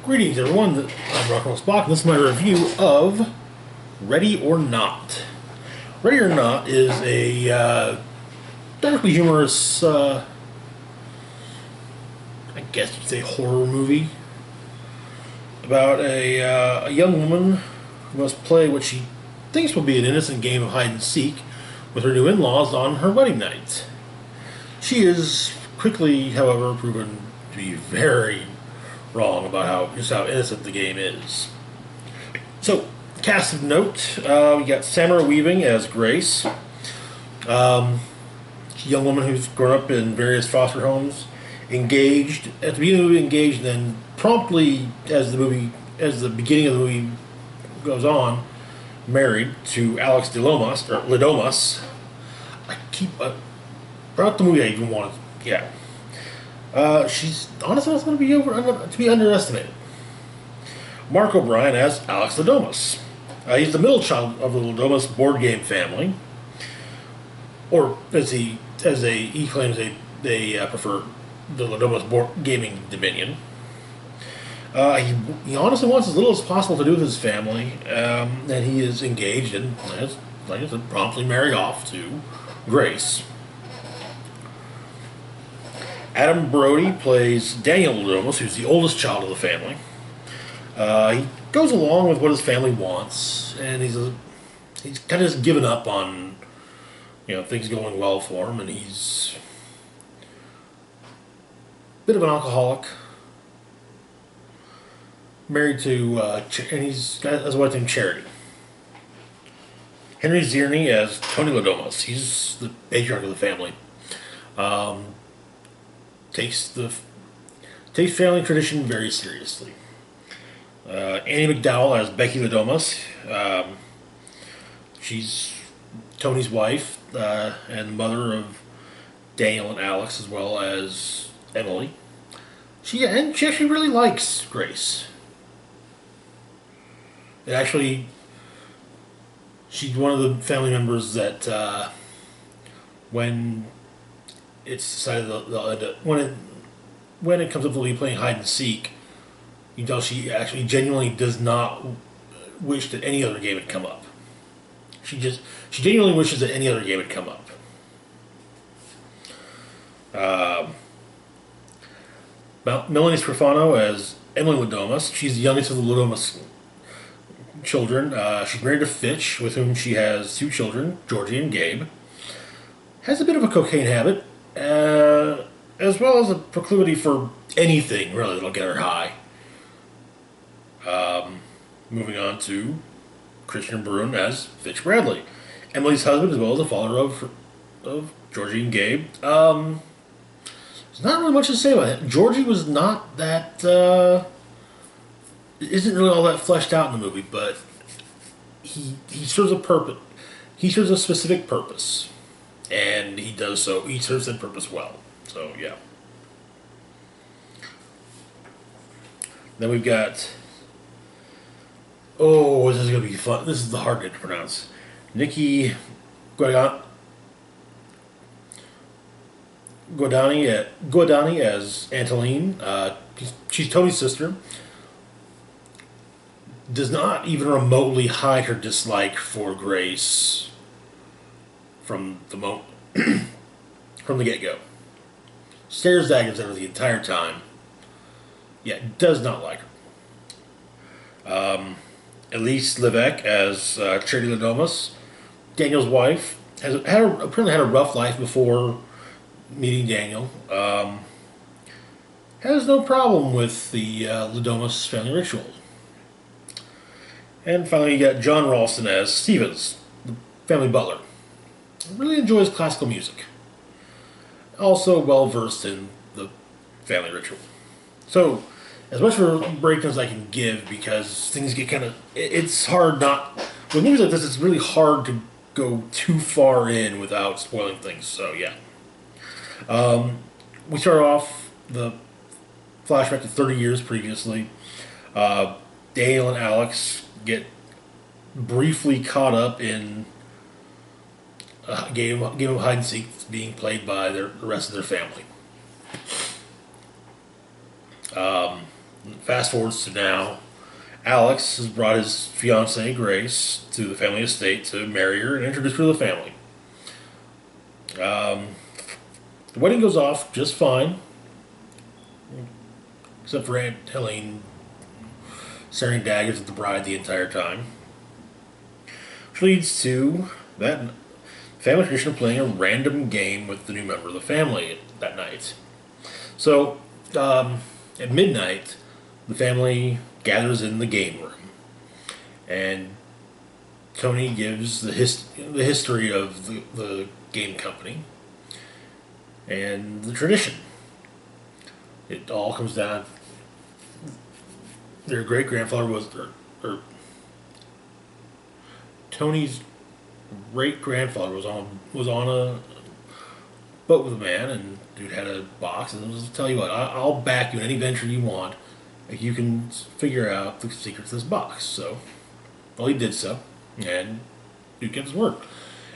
Greetings, everyone. I'm Rock and Roll Spock, and this is my review of Ready or Not. Ready or Not is a darkly humorous, I guess you'd say, horror movie about a young woman who must play what she thinks will be an innocent game of hide and seek with her new in-laws on her wedding night. She is quickly, however, proven to be very wrong about how innocent the game is. So, cast of note, we got Samara Weaving as Grace, a young woman who's grown up in various foster homes, engaged at the beginning of the movie, engaged, and then promptly, as the beginning of the movie goes on, married to Alex Lidomas. I keep throughout the movie I even wanted, yeah. She's honestly not going to be underestimated. Mark O'Brien as Alex Lidomas. He's the middle child of the Lidomas board game family, or as he claims they prefer the Lidomas board gaming dominion. He honestly wants as little as possible to do with his family, and he is engaged and, like I said, promptly married off to Grace. Adam Brody plays Daniel Lidomas, who's the oldest child of the family. He goes along with what his family wants, and he's kind of just given up on things going well for him, and he's a bit of an alcoholic. Married to and he's got a wife named Charity. Henry Zierney as Tony Lidomas. He's the patriarch of the family. Takes family tradition very seriously. Annie McDowell as Becky Lidomas. She's Tony's wife and mother of Daniel and Alex, as well as Emily. She actually really likes Grace. She's one of the family members that when it's decided when it comes up to be playing hide and seek, she actually genuinely does not wish that any other game had come up. She genuinely wishes that any other game had come up. Melanie Scrofano as Emily Lidomas. She's the youngest of the Lidomas children. She's married to Fitch, with whom she has two children, Georgie and Gabe. Has a bit of a cocaine habit, as well as a proclivity for anything, really, that'll get her high. Moving on to Christian Bruin as Fitch Bradley. Emily's husband, as well as the father of Georgie and Gabe. There's not really much to say about it. Georgie was not that... isn't really all that fleshed out in the movie, but he serves a purpose. He serves a specific purpose. And he does so. He serves that purpose well. So, yeah. Then we've got... Oh, this is going to be fun. This is the hard name to pronounce. Nikki Guadani as Anteline. She's Tony's sister. Does not even remotely hide her dislike for Grace from the get-go. Stares daggers at her the entire time. Yeah, does not like her. Elise Levesque as Charity Lidomas, Daniel's wife, apparently had a rough life before meeting Daniel. Has no problem with the Lidomas family ritual. And finally, you got John Ralston as Stevens, the family butler. Really enjoys classical music. Also well versed in the family ritual. So, as much for breakdowns as I can give, because things get kind of... It's hard not... With movies like this, it's really hard to go too far in without spoiling things, so yeah. We start off the flashback to 30 years previously. Daniel and Alex get briefly caught up in a game of hide and seek being played by the rest of their family. fast forwards to now. Alex has brought his fiancee Grace to the family estate to marry her and introduce her to the family. The wedding goes off just fine, except for Aunt Helene staring daggers at the bride the entire time. Which leads to that family tradition of playing a random game with the new member of the family that night. So, at midnight, the family gathers in the game room, and Tony gives the history of the game company and the tradition. It all comes down. Their great grandfather or Tony's great grandfather was on a boat with a man, and dude had a box, and was, tell you what, I'll back you in any venture you want if you can figure out the secrets of this box. So, well, he did so, and dude kept his word.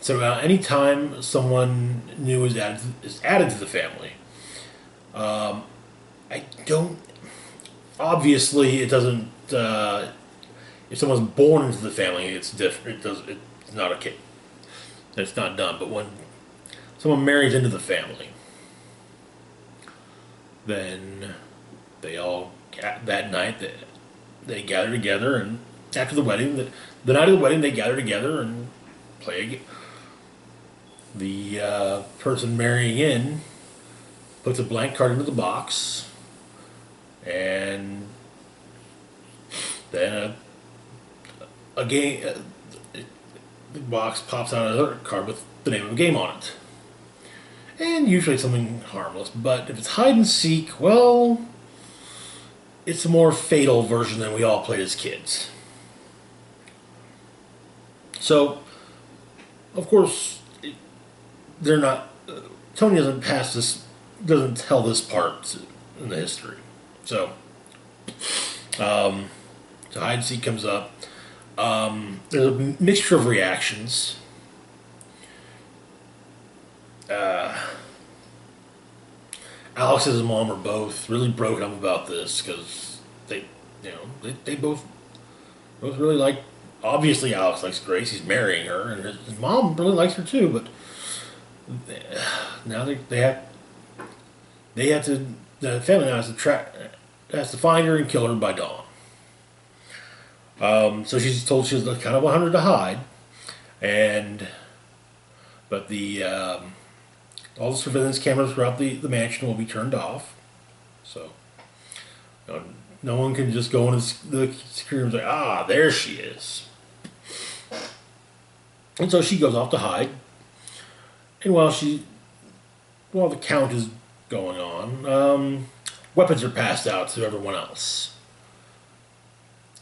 So, anytime someone new is added to the family, I don't. Obviously, it doesn't. If someone's born into the family, it's different. It's not a kid. It's not done. But when someone marries into the family, then they all that night they gather together, and after the wedding, the night of the wedding, they gather together and play a game. The person marrying in puts a blank card into the box, and then a game. The box pops out another card with the name of a game on it, and usually something harmless. But if it's hide and seek, well, it's a more fatal version than we all played as kids. So, of course, they're not. Tony doesn't tell this part in the history. So, so hide and seek comes up. There's a mixture of reactions. Alex and his mom are both really broken up about this because they both really like. Obviously, Alex likes Grace. He's marrying her, and his mom really likes her too. But now they have to. The family now has to find her and kill her by dawn. So she's told she's kind of 100 to hide, but all the surveillance cameras throughout the mansion will be turned off, so no one can just go in the security room and say, there she is. And so she goes off to hide, and while the count is going on, weapons are passed out to everyone else.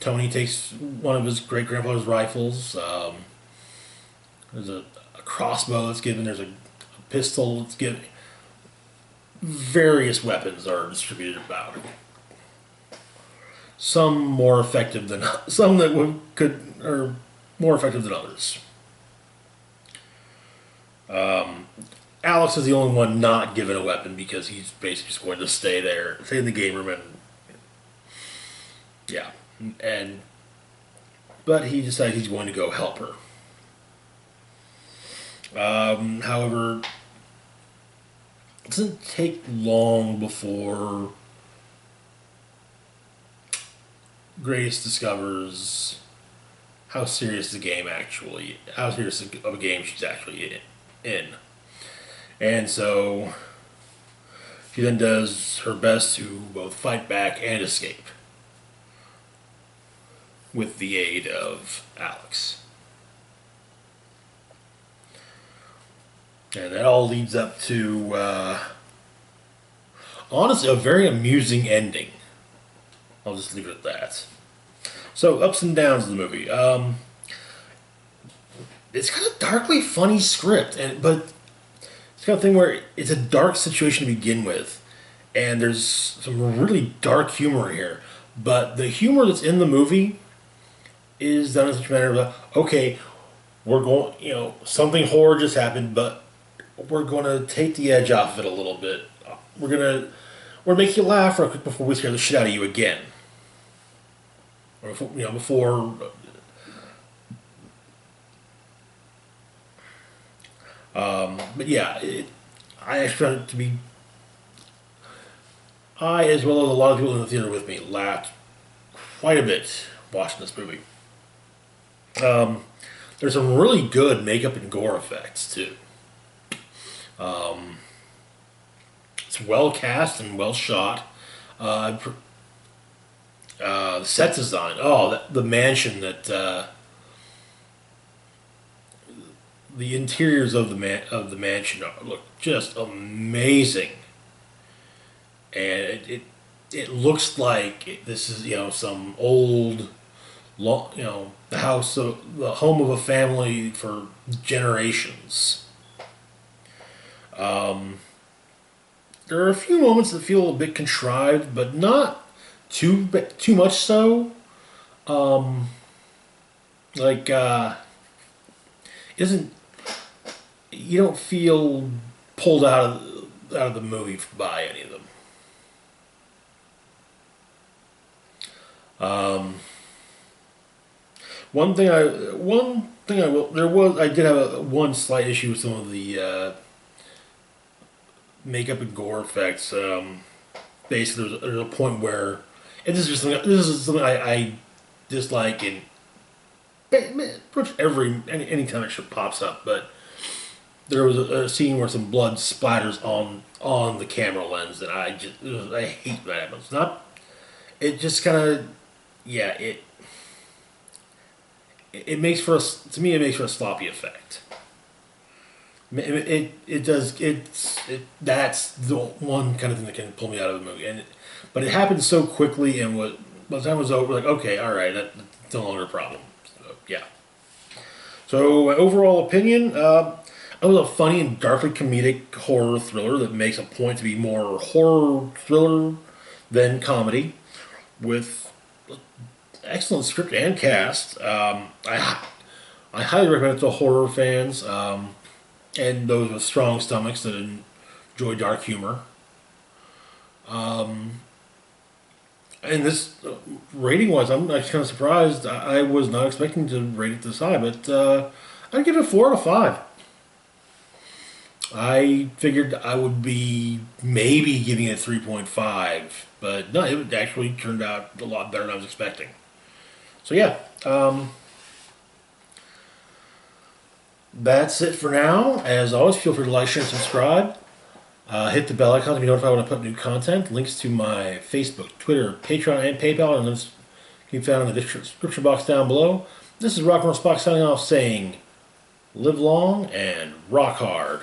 Tony takes one of his great-grandfather's rifles. There's a crossbow that's given. There's a pistol that's given. Various weapons are distributed about. Some more effective than some that are more effective than others. Alex is the only one not given a weapon because he's basically just going to stay in the game room, and yeah. But he decides he's going to go help her. However, it doesn't take long before Grace discovers how serious of a game she's actually in. And so she then does her best to both fight back and escape with the aid of Alex. And that all leads up to, honestly, a very amusing ending. I'll just leave it at that. So, ups and downs of the movie. It's kind of darkly funny script, but it's kind of thing where it's a dark situation to begin with, and there's some really dark humor here. But the humor that's in the movie is done in such a manner that, okay, we're going, something horror just happened, but we're going to take the edge off of it a little bit. We're going to make you laugh real quick before we scare the shit out of you again. or before, before. But yeah, I actually found it to be. I, as well as a lot of people in the theater with me, laughed quite a bit watching this movie. Um, there's some really good makeup and gore effects too. Um, it's well cast and well shot. The set design. Oh, the mansion that the interiors of the mansion look just amazing, and it looks like this is some old, the house of the home of a family for generations. Um, there are a few moments that feel a bit contrived, but not too much so. Um, like isn't you don't feel pulled out of the movie by any of them. Um, one thing I will there was I did have one slight issue with some of the makeup and gore effects. Basically, there's a point where and this is something I dislike in pretty much any time it pops up, but there was a scene where some blood splatters on the camera lens, and I hate that happens. Not it just kind of yeah it makes for to me it makes for a sloppy effect. It does that's the one kind of thing that can pull me out of the movie, but it happened so quickly, and by the time it was over, like okay, all right, that's no longer a problem. So, yeah. So my overall opinion, it was a funny and darkly comedic horror thriller that makes a point to be more horror thriller than comedy, with excellent script and cast. I highly recommend it to horror fans and those with strong stomachs that enjoy dark humor. And this rating wise, I'm actually kind of surprised. I was not expecting to rate it this high, but I'd give it a 4 out of 5. I figured I would be maybe giving it 3.5, but no, it actually turned out a lot better than I was expecting. So yeah, that's it for now. As always, feel free to like, share, and subscribe. Hit the bell icon to be notified when I put new content. Links to my Facebook, Twitter, Patreon, and PayPal, and those can be found in the description box down below. This is Rock and Roll Spock signing off saying, live long and rock hard.